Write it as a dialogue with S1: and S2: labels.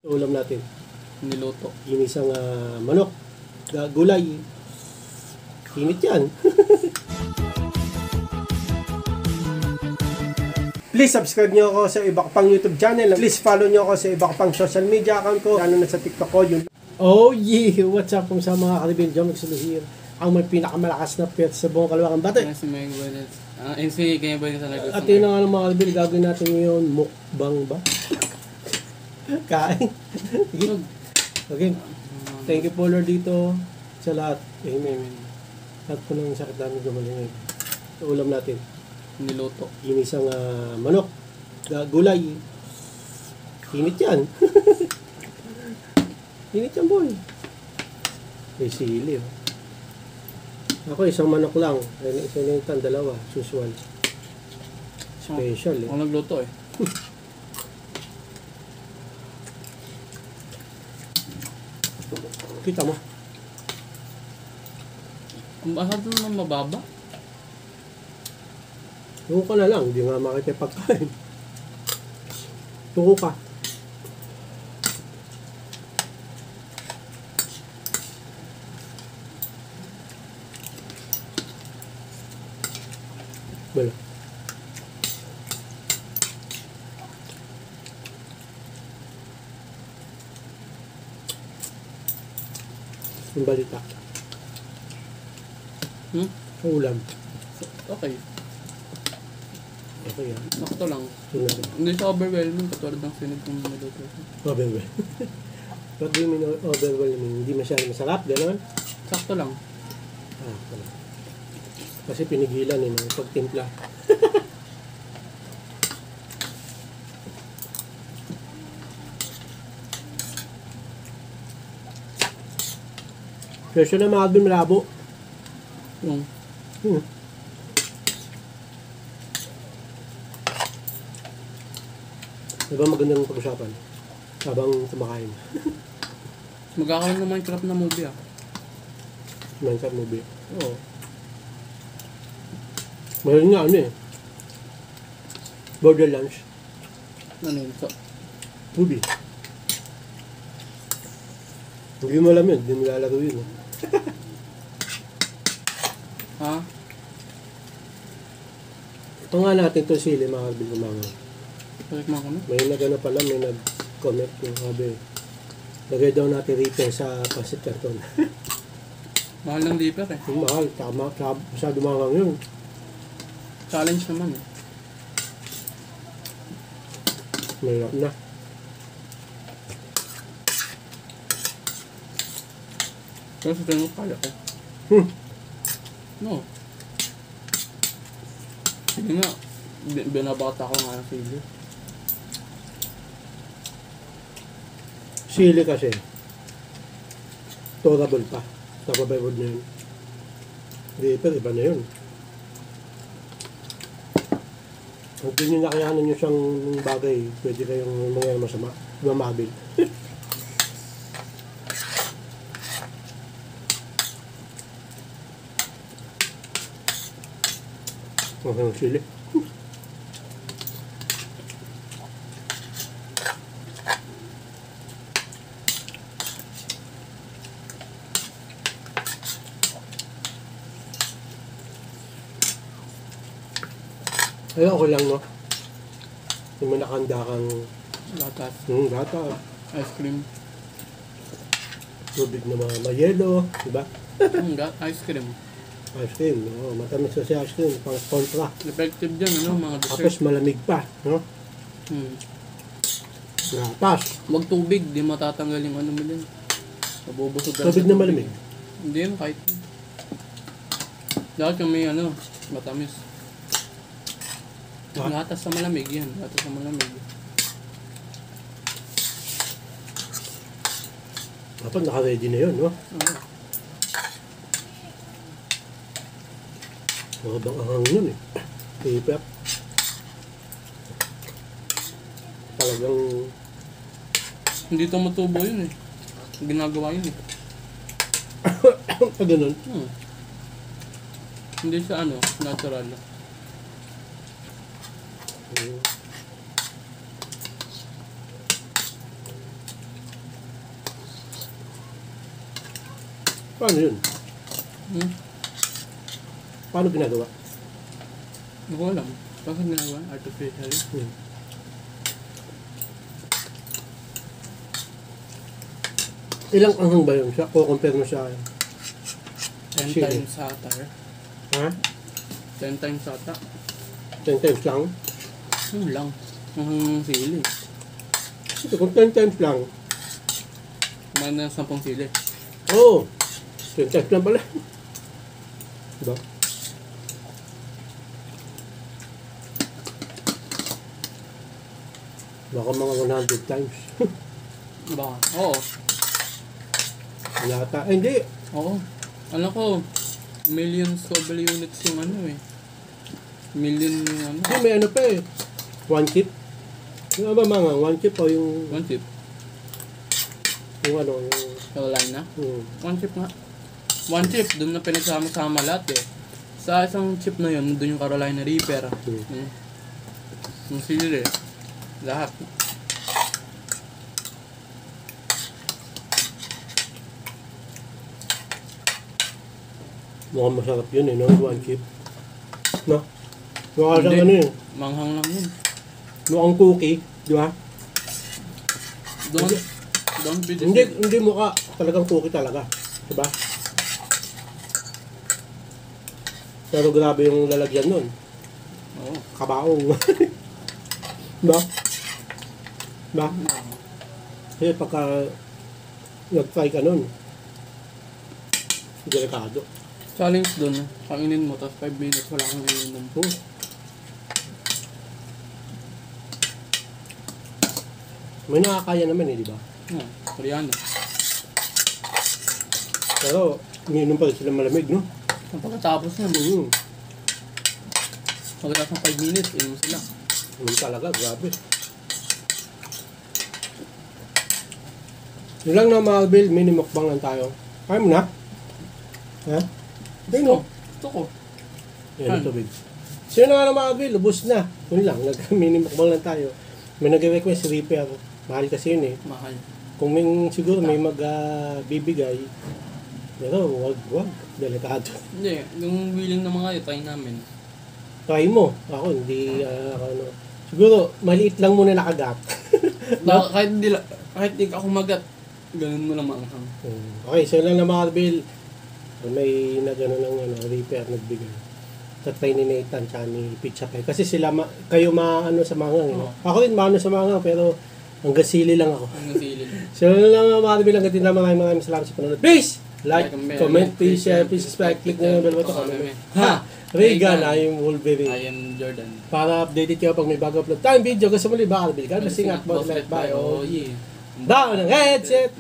S1: Ulam natin.
S2: Niluto.
S1: Ginisang manok. Gulay. Init yan. Please subscribe nyo ako sa iba ko pang YouTube channel. Please follow nyo ako sa iba ko pang social media account ko. Lalo na sa TikTok ko. Yun. Oh yeah! What's up kung sa mga karibin? John Maxilo here. Ang may pinakamalakas na pet sa buong Kalawakan Bate.
S2: Si Mike Boyles. NC kaya ba sa nag-gusto?
S1: At yun nga ng mga karibin. Gagawin natin ngayon. Mukbang ba? Kain. Okay. Thank you po Lord dito sa lahat. Amen. Lahat po ng sakit namin gumaling. Ulam natin.
S2: Niluto.
S1: Ginisang manok. Gulay. Init yan. Init yan boy. May sili. Ako isang manok lang. Isang initan, dalawa. Usual. Special
S2: Ako nagluto eh.
S1: Kita mo.
S2: Ang asad naman mababa.
S1: Tungo ka na lang. Hindi nga makita yung pagkain. Tungo ka. Wala. Yung balita. Ulam.
S2: Okay.
S1: Okay yan.
S2: Sakto lang.
S1: Sunod.
S2: Hindi siya overwhelming katulad ng sinid kong niluto.
S1: Overwhelming. What do you mean overwhelming? Hindi masyadong masarap, gano'n?
S2: Sakto lang.
S1: Wala. Kasi pinigilan ng pagtimpla. Presyo na mga Alvin malabo. Diba magandang pag-usapan habang kumakain?
S2: Magkakaroon ng Minecraft na movie ah.
S1: Minecraft movie.
S2: Oo.
S1: Mayroon nga ano eh. Borderlands.
S2: Ano yun? So,
S1: Movie. Hindi mo alam yun. Hindi nilalaro yun eh.
S2: ha?
S1: Ito nga natin ito sili mga Alvin kumanga.
S2: Palikman ko na.
S1: May nagano pala, may nag-comment yung sabi. Lagay daw natin reaper sa pasit karton.
S2: Mahal ng dipper eh.
S1: Yung mahal, masyado mangang yun.
S2: Challenge naman eh.
S1: Mayroon na.
S2: Pero sa tingin ko kaya ko. No. Sige nga. Binabata ko nga ng sili.
S1: Sili kasi. Tolerable pa. Napabaywood na yun. Reaper, iba na yun. Kung hindi nyo nakayanan nyo siyang bagay, pwede kayong mga masama. Mamabil. Okay, sili. Ay, okay lang, no? Yung may nakahanda kang
S2: Gatas.
S1: gata,
S2: Ice cream.
S1: tubig na mga mayelo, diba?
S2: Ice cream.
S1: Ice cream, no? Matamis kasi ice cream, pang kontra.
S2: Effective dyan, ano? Mga dessert.
S1: Tapos malamig pa, no? Gatas.
S2: Huwag tubig, di matatanggal yung ano mo din. Mabubusog ka
S1: Tubig
S2: sa
S1: na malamig.
S2: Hindi yun, kahit. Dapat yung may ano, matamis. Gatas sa malamig yan. Gatas sa malamig.
S1: Dapat naka-ready na yun, no?
S2: Oo.
S1: Mahabang ahang yun, eh. Paper. Talagang
S2: Hindi tumutubo yun eh. Ginagawa yun eh.
S1: ganun.
S2: Hindi siya ano, natural.
S1: Paano yun?
S2: Hmm?
S1: Paano ginagawa?
S2: Hindi ko alam. Bakit ginagawa? Artificially?
S1: Ilang anghang ba yun siya? Compare mo siya.
S2: 10
S1: Chili.
S2: times ata.
S1: Ha?
S2: 10 times ata.
S1: 10 times lang?
S2: Yun lang. Ang sili.
S1: Ito, kung 10 times lang.
S2: Kumain na 10 sili.
S1: Oo. 10 times lang pala. Diba? Baka mga 100 times.
S2: Baka. Oo.
S1: Wala ta. Ay, hindi.
S2: Oo. Alam ko, million Scoville units yung ano eh. Million yung ano.
S1: Hindi, may ano pa eh. One chip. Yung ba mga one chip o yung...
S2: One chip.
S1: Yung ano, yung...
S2: Carolina.
S1: Hmm.
S2: One chip nga. One chip, doon na pinagsama-sama lahat eh. Sa isang chip na yun, doon yung Carolina Reaper. Yung sili. Lahat.
S1: Mukhang masarap yun eh, no? One chip. No? Mukha siyang ano
S2: Hindi.
S1: yun.
S2: Manghang lang yun.
S1: Mukhang cookie. Di ba?
S2: Don't be
S1: Hindi,
S2: deceived.
S1: hindi mukha. Talagang cookie talaga. Di ba? Pero grabe yung lalagyan nun.
S2: Oo.
S1: Kabaong. Diba? Diba? Kasi pagka nag-try ka nun, delikado.
S2: Challenge doon. Kainin mo, tapos 5 minutes wala kang ininom.
S1: May nakakaya naman eh, di ba?
S2: Koreano.
S1: Pero, umiinom pa rin sila malamig, no?
S2: Ang pagkatapos na, pagkatapos ng 5 minutes, inom sila.
S1: Yun talaga, grabe. Yun lang na mga Bill, mini mukbang lang tayo. Kaya mo na? Ha? Ayun no?
S2: Ito ko.
S1: Yan ang tubig. Sino na nga na mga Bill, ubos na. Yun lang, nag-mini mukbang lang tayo. May nag-request si Reaper. Mahal kasi yun eh.
S2: Mahal.
S1: Kung may, siguro may magbibigay, pero wag, delikado.
S2: Hindi, yung willing na mga try namin.
S1: Try mo. Ako, hindi, ano. Siguro, maliit lang muna nakagat. No?
S2: Kahit di ka kumagat, ganun mo lang maanghang.
S1: Okay, so lang na mga Bill. May nagano ng ano, Reaper nagbigay. Tatay ni Nathan tsaka ni Pizza Pie. Kasi sila, kayo maano sa mga eh. Ako rin maano sa mga pero hanggang sili lang ako.
S2: Hanggang sili lang.
S1: So lang mga Bill, hanggang din na maraming salamat sa panonood. Please! Like, comment, please share, please subscribe, click na yung bell button. Ha! Regan, I am Wolverine.
S2: I am Jordan.
S1: Para updated kayo pag may bago upload tayong video. Gusto mo liba, Bill. God bless, ingat, bye, bye, oh yeah. Down ng headset!